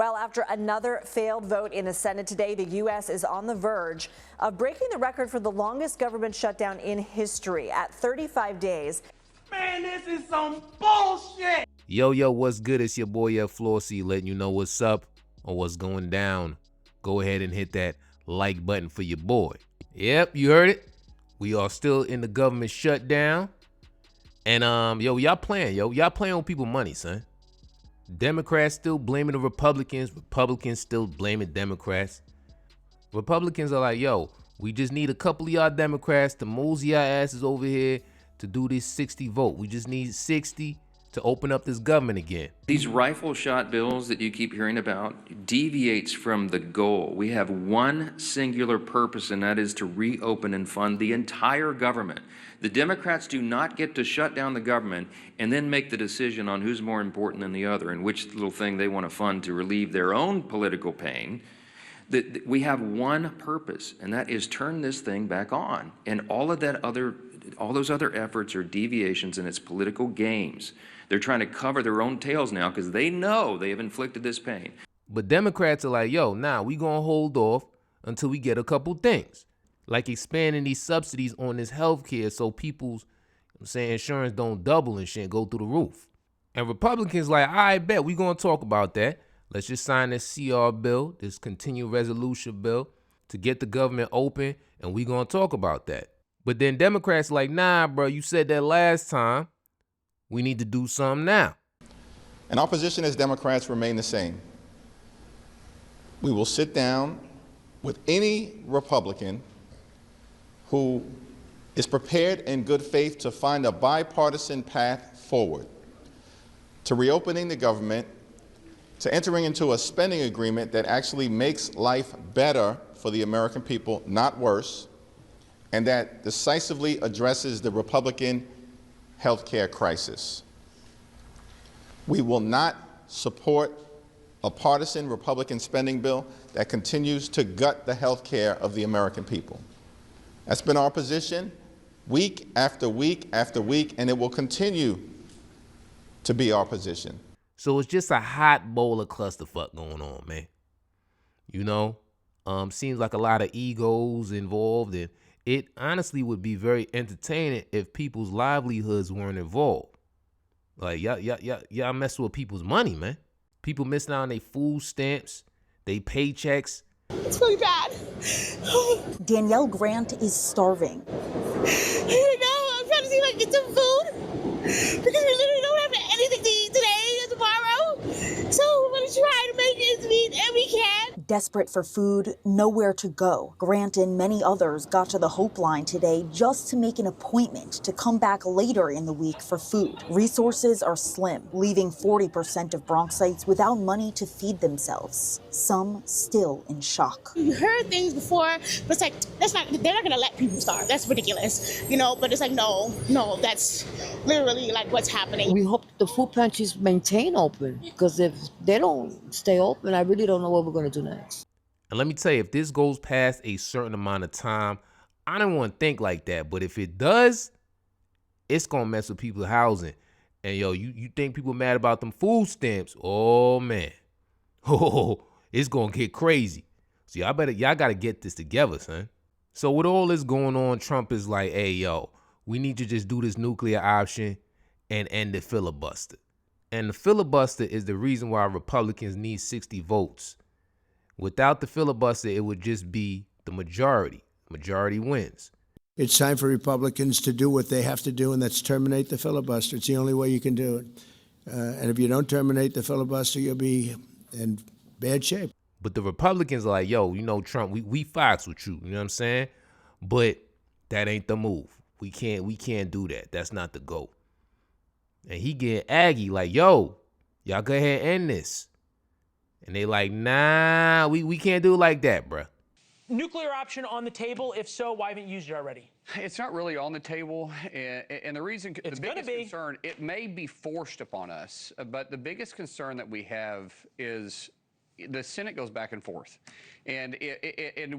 Well, after another failed vote in the Senate today, the U.S. is on the verge of breaking the record for the longest government shutdown in history at 35 days. Man, this is some bullshit! Yo, what's good? It's your boy F. Flossy letting you know what's up or what's going down. Go ahead and hit that like button for your boy. Yep, you heard it. We are still in the government shutdown. And y'all playing with people's money, son. Democrats still blaming the Republicans. Republicans still blaming Democrats. Republicans are like, yo, we just need a couple of y'all Democrats to mosey y'all asses over here to do this 60 vote. We just need 60 to open up this government again. These rifle shot bills that you keep hearing about deviates from the goal. We have one singular purpose, and that is to reopen and fund the entire government. The Democrats do not get to shut down the government and then make the decision on who's more important than the other and which little thing they want to fund to relieve their own political pain. We have one purpose, and that is turn this thing back on. And all those other efforts are deviations, and it's political games. They're trying to cover their own tails now because they know they have inflicted this pain. But Democrats are like, yo, we gonna hold off until we get a couple things. Like expanding these subsidies on this health care so people's insurance don't double and shit go through the roof. And Republicans like, I bet we gonna talk about that. Let's just sign this CR bill, this continuing resolution bill, to get the government open, and we gonna talk about that. But then Democrats like, nah, bro, you said that last time. We need to do something now. And our position as Democrats remain the same. We will sit down with any Republican who is prepared in good faith to find a bipartisan path forward to reopening the government, to entering into a spending agreement that actually makes life better for the American people, not worse, and that decisively addresses the Republican health care crisis. We will not support a partisan Republican spending bill that continues to gut the health care of the American people. That's been our position week after week after week, and it will continue to be our position. So it's just a hot bowl of clusterfuck going on, man. Seems like a lot of egos involved, and it honestly would be very entertaining if people's livelihoods weren't involved. Like, y'all mess with people's money, man. People missing out on their food stamps, their paychecks. It's really bad. Danielle Grant is starving. I'm trying to see if I can get some food because we literally don't have anything to eat today or tomorrow. So we're going to try to make ends meet, and we can. Desperate for food, nowhere to go. Grant and many others got to the Hope Line today just to make an appointment to come back later in the week for food. Resources are slim, leaving 40% of Bronxites without money to feed themselves. Some still in shock. You heard things before, but it's like, they're not going to let people starve. That's ridiculous, but it's like, no, that's literally like what's happening. We hope the food pantries maintain open, because if they don't stay open, I really don't know what we're going to do next. And let me tell you, if this goes past a certain amount of time, I don't want to think like that. But if it does, it's going to mess with people's housing. And you think people mad about them food stamps? Oh, man. Oh, it's going to get crazy. So y'all got to get this together, son. So with all this going on, Trump is like, hey, we need to just do this nuclear option and end the filibuster. And the filibuster is the reason why Republicans need 60 votes. Without the filibuster, it would just be the majority. Majority wins. It's time for Republicans to do what they have to do, and that's terminate the filibuster. It's the only way you can do it. And if you don't terminate the filibuster, you'll be in bad shape. But the Republicans are like, Trump, we fox with you. You know what I'm saying? But that ain't the move. We can't do that. That's not the goal. And he getting aggy like, y'all go ahead and end this. And they like, nah, we can't do it like that, bruh. Nuclear option on the table? If so, why haven't you used it already? It's not really on the table, and the reason, the biggest concern, it may be forced upon us, but the biggest concern that we have is the Senate goes back and forth. And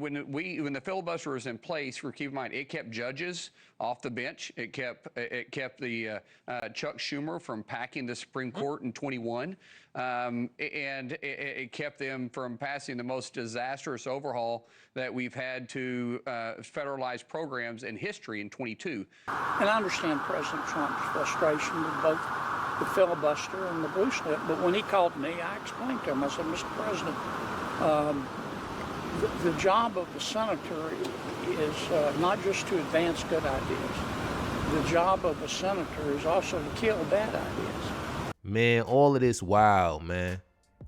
when the filibuster was in place, keep in mind, it kept judges off the bench. It kept the Chuck Schumer from packing the Supreme Court in 21, and it kept them from passing the most disastrous overhaul that we've had to federalize programs in history in 22. And I understand President Trump's frustration with both the filibuster and the blue slip, but when he called me, I explained to him, I said, Mr. President, the job of the senator is not just to advance good ideas. The job of a senator is also to kill bad ideas. Man, all of this wild, man.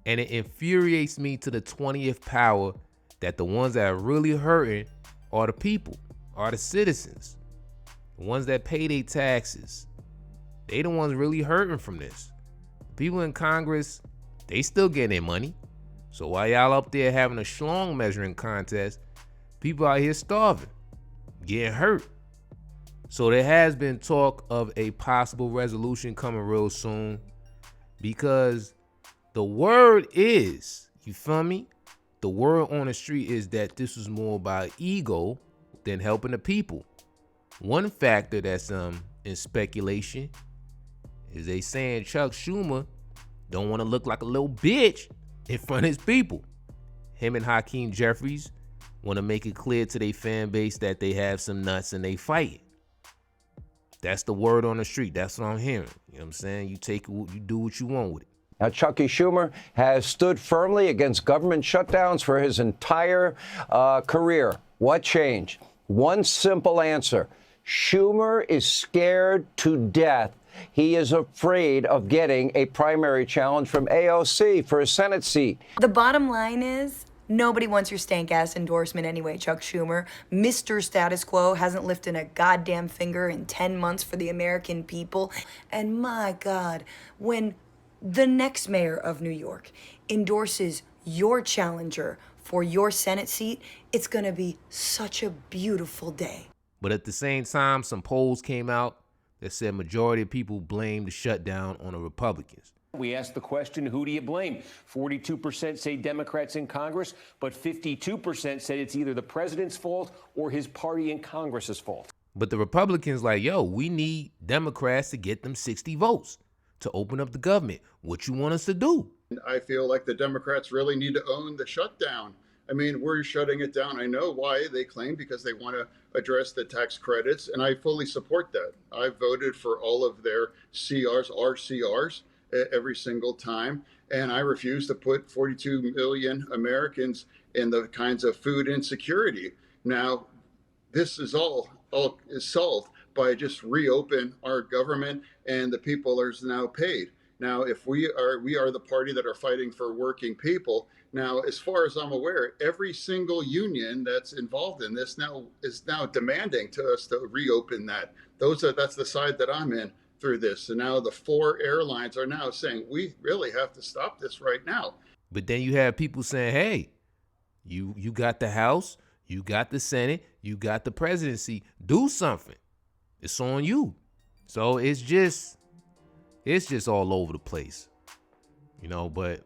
And it infuriates me to the 20th power that the ones that are really hurting are the people, are the citizens, the ones that pay their taxes. They the ones really hurting from this. People in Congress, they still getting their money. So while y'all up there having a schlong measuring contest, people out here starving, getting hurt. So there has been talk of a possible resolution coming real soon, because the word is, you feel me? The word on the street is that this was more about ego than helping the people. One factor that's in speculation is they saying Chuck Schumer don't want to look like a little bitch in front of his people. Him and Hakeem Jeffries want to make it clear to their fan base that they have some nuts and they fighting. That's the word on the street. That's what I'm hearing. You know what I'm saying? You do what you want with it. Now, Chucky Schumer has stood firmly against government shutdowns for his entire career. What changed? One simple answer. Schumer is scared to death. He is afraid of getting a primary challenge from AOC for a Senate seat. The bottom line is, nobody wants your stank ass endorsement anyway, Chuck Schumer. Mr. Status Quo hasn't lifted a goddamn finger in 10 months for the American people. And my God, when the next mayor of New York endorses your challenger for your Senate seat, it's gonna be such a beautiful day. But at the same time, some polls came out that said majority of people blame the shutdown on the Republicans. We asked the question, who do you blame? 42% say Democrats in Congress, but 52% said it's either the president's fault or his party in Congress's fault. But the Republicans like, yo, we need Democrats to get them 60 votes to open up the government. What you want us to do? I feel like the Democrats really need to own the shutdown. I mean, we're shutting it down. I know why they claim, because they want to address the tax credits, and I fully support that. I voted for all of their RCRs every single time, and I refuse to put 42 million Americans in the kinds of food insecurity. Now, this is all is solved by just reopen our government, and the people are now paid. Now, if we are the party that are fighting for working people. Now, as far as I'm aware, every single union that's involved in this is now demanding to us to reopen that. That's the side that I'm in through this. And now the 4 airlines are now saying, we really have to stop this right now. But then you have people saying, hey, you got the House, you got the Senate, you got the presidency. Do something. It's on you. So it's just all over the place, you know. But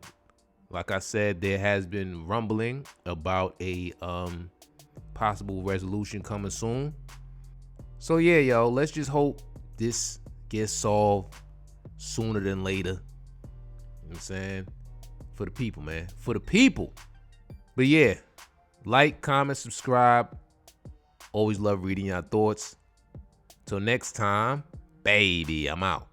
like I said, there has been rumbling about a possible resolution coming soon. So yeah, yo, let's just hope this gets solved sooner than later. You know what I'm saying? For the people, man. For the people. But yeah, like, comment, subscribe. Always love reading your thoughts. Till next time, baby, I'm out.